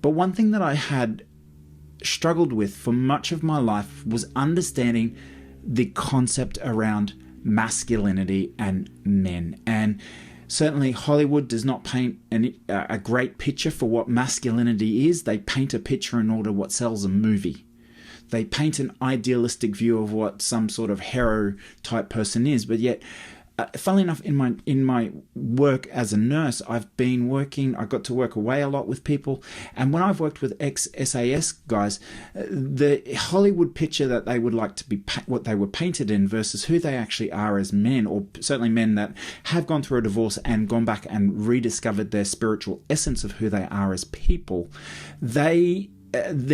But one thing that I had struggled with for much of my life was understanding the concept around masculinity and men. And certainly Hollywood does not paint a great picture for what masculinity is. They paint a picture in order what sells a movie. They paint an idealistic view of what some sort of hero type person is, but yet funnily enough, in my work as a nurse, I got to work away a lot with people, and when I've worked with ex-SAS guys, the Hollywood picture that they would like to be what they were painted in versus who they actually are as men, or certainly men that have gone through a divorce and gone back and rediscovered their spiritual essence of who they are as people, they're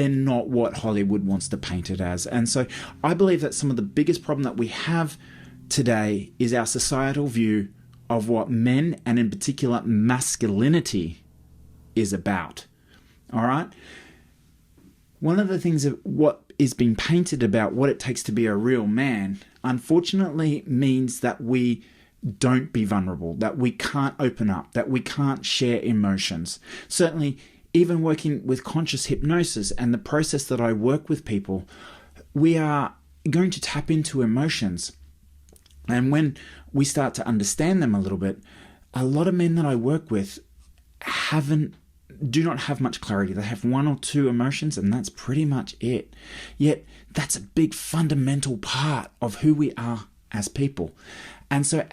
not what Hollywood wants to paint it as. And so I believe that some of the biggest problem that we have today is our societal view of what men, and in particular masculinity, is about. All right? One of the things of what is being painted about what it takes to be a real man, unfortunately, means that we don't be vulnerable, that we can't open up, that we can't share emotions. Certainly, even working with conscious hypnosis and the process that I work with people, we are going to tap into emotions. And when we start to understand them a little bit, a lot of men that I work with do not have much clarity. They have one or two emotions, and that's pretty much it. Yet that's a big fundamental part of who we are as people. And so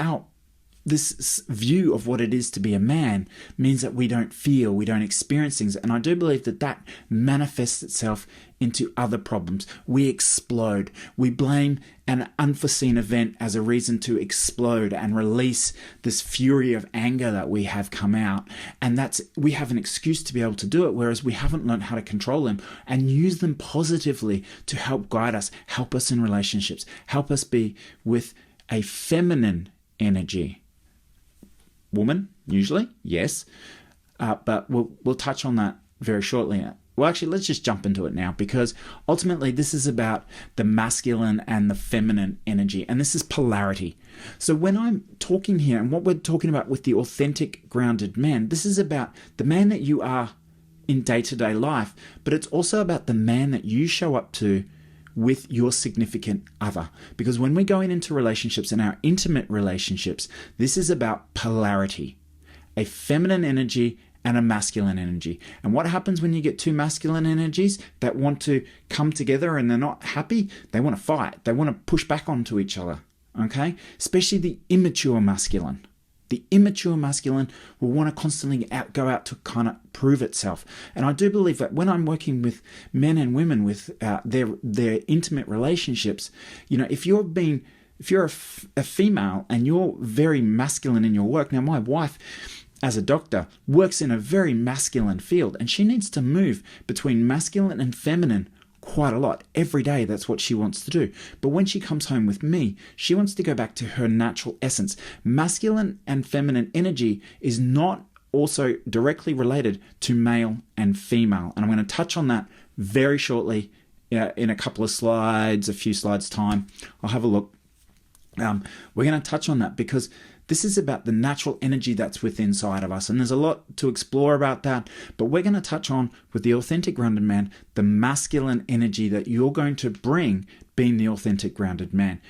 this view of what it is to be a man means that we don't feel, we don't experience things. And I do believe that manifests itself into other problems. We explode. We blame an unforeseen event as a reason to explode and release this fury of anger that we have come out. And we have an excuse to be able to do it, whereas we haven't learned how to control them and use them positively to help guide us, help us in relationships, help us be with a feminine energy. Woman, usually, yes, but we'll touch on that very shortly. Well, actually, let's just jump into it now, because ultimately this is about the masculine and the feminine energy, and this is polarity. So when I'm talking here, and what we're talking about with the authentic, grounded man, this is about the man that you are in day-to-day life, but it's also about the man that you show up to with your significant other. Because when we're going into relationships and our intimate relationships, this is about polarity, a feminine energy and a masculine energy. And what happens when you get two masculine energies that want to come together and they're not happy? They want to fight. They want to push back onto each other. Okay? Especially the immature masculine. The immature masculine will want to constantly go out to kind of prove itself. And I do believe that when I'm working with men and women with their intimate relationships, if you're a female and you're very masculine in your work. Now, my wife, as a doctor, works in a very masculine field, and she needs to move between masculine and feminine quite a lot. Every day, that's what she wants to do. But when she comes home with me, she wants to go back to her natural essence. Masculine and feminine energy is not also directly related to male and female. And I'm going to touch on that very shortly in a couple of slides, a few slides time. I'll have a look. We're going to touch on that because this is about the natural energy that's within inside of us. And there's a lot to explore about that. But we're going to touch on, with the authentic grounded man, the masculine energy that you're going to bring being the authentic grounded man.